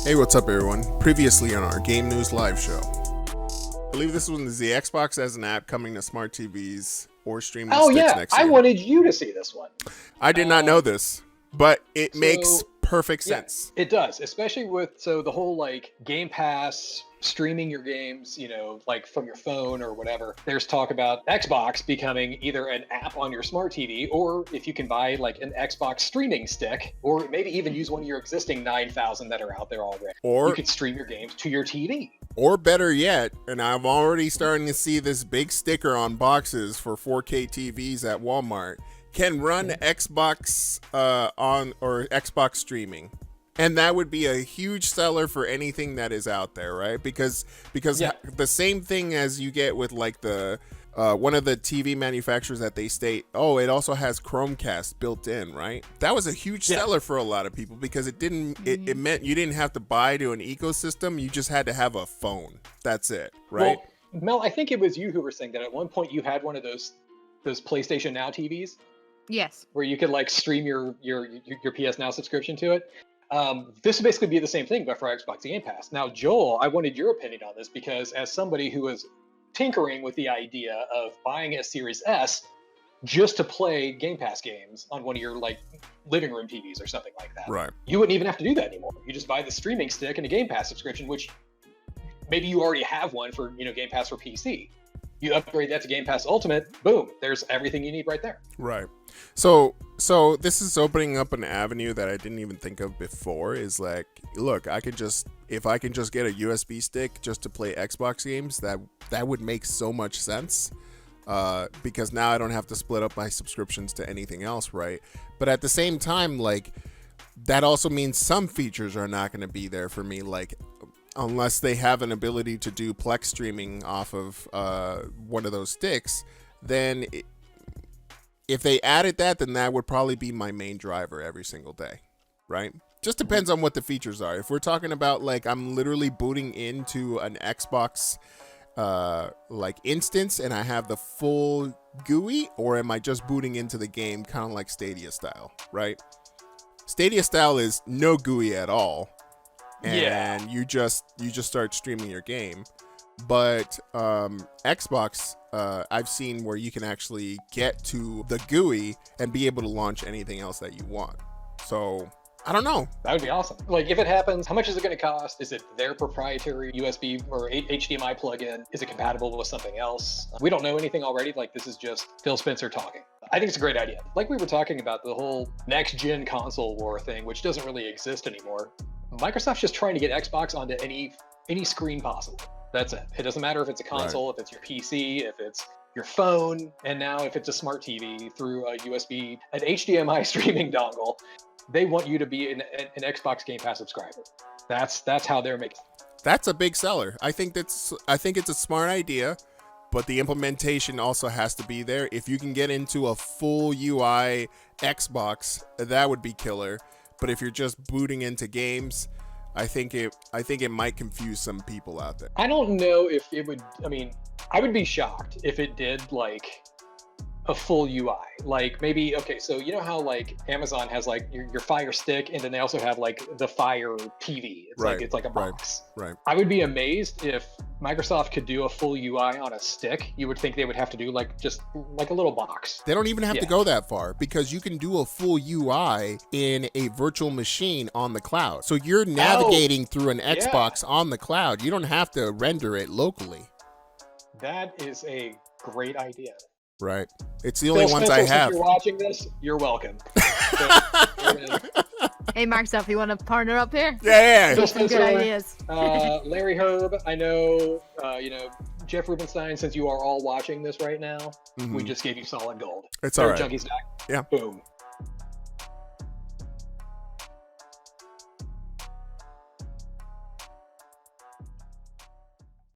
Hey, what's up, everyone? Previously on our Game News Live show. I believe this one is the Xbox as an app coming to smart TVs or streaming sticks next I year. wanted you to see this one. I did not know this, but it makes perfect sense. It does, especially with the whole like Game Pass streaming your games, like from your phone or whatever. There's talk about Xbox becoming either an app on your smart TV, or if you can buy like an Xbox streaming stick, or maybe even use one of your existing 9,000 that are out there already. Or you could stream your games to your TV. Or better yet, and I'm already starting to see this big sticker on boxes for 4K TVs at Walmart, can run Xbox on or Xbox streaming. And that would be a huge seller for anything that is out there, right? Because the same thing as you get with like the one of the TV manufacturers that they state, it also has Chromecast built in, right? That was a huge seller for a lot of people because it meant you didn't have to buy to an ecosystem. You just had to have a phone. That's it, right? Well, Mel, I think it was you who were saying that at one point you had one of those PlayStation Now TVs. Yes. Where you could like stream your PS Now subscription to it. This would basically be the same thing, but for Xbox Game Pass. Now, Joel, I wanted your opinion on this because as somebody who was tinkering with the idea of buying a Series S just to play Game Pass games on one of your like living room TVs or something like that, right? You wouldn't even have to do that anymore. You just buy the streaming stick and a Game Pass subscription, which maybe you already have one for Game Pass for PC. You upgrade that to Game Pass Ultimate, boom, there's everything you need right there. Right. So this is opening up an avenue that I didn't even think of before, is like, look, if I can just get a USB stick just to play Xbox games, that would make so much sense. Because now I don't have to split up my subscriptions to anything else, right? But at the same time, like, that also means some features are not going to be there for me, like, unless they have an ability to do Plex streaming off of one of those sticks, then if they added that, then that would probably be my main driver every single day, right? Just depends on what the features are. If we're talking about like I'm literally booting into an Xbox like instance and I have the full GUI, or am I just booting into the game kind of like Stadia style, right? Stadia style is no GUI at all. And you just start streaming your game. But Xbox, I've seen where you can actually get to the GUI and be able to launch anything else that you want. So I don't know. That would be awesome. Like, if it happens, how much is it going to cost? Is it their proprietary USB or HDMI plugin? Is it compatible with something else? We don't know anything already. Like, this is just Phil Spencer talking. I think it's a great idea. Like we were talking about the whole next-gen console war thing, which doesn't really exist anymore. Microsoft's just trying to get Xbox onto any screen possible. That's it. It doesn't matter if it's a console, if it's your PC, if it's your phone, and now if it's a smart TV through a USB, an HDMI streaming dongle. They want you to be an Xbox Game Pass subscriber. That's how they're making. That's a big seller. I think it's a smart idea, but the implementation also has to be there. If you can get into a full UI Xbox, that would be killer. But if you're just booting into games, I think it might confuse some people out there. I don't know if it would. I mean, I would be shocked if it did like a full UI. Like maybe, okay, so you know how like Amazon has like your Fire Stick, and then they also have like the Fire TV. It's like a box. Right. I would be amazed if Microsoft could do a full UI on a stick. You would think they would have to do like just like a little box. They don't even have to go that far, because you can do a full UI in a virtual machine on the cloud. So you're navigating through an Xbox on the cloud. You don't have to render it locally. That is a great idea. Right. It's the only ones I have. If you're watching this, you're welcome. Hey, Microsoft, you want to partner up here? Yeah. Some good ideas. Larry Herb, I know, Jeff Rubenstein, since you are all watching this right now, we just gave you solid gold. It's all right. Junkies back. Yeah. Boom.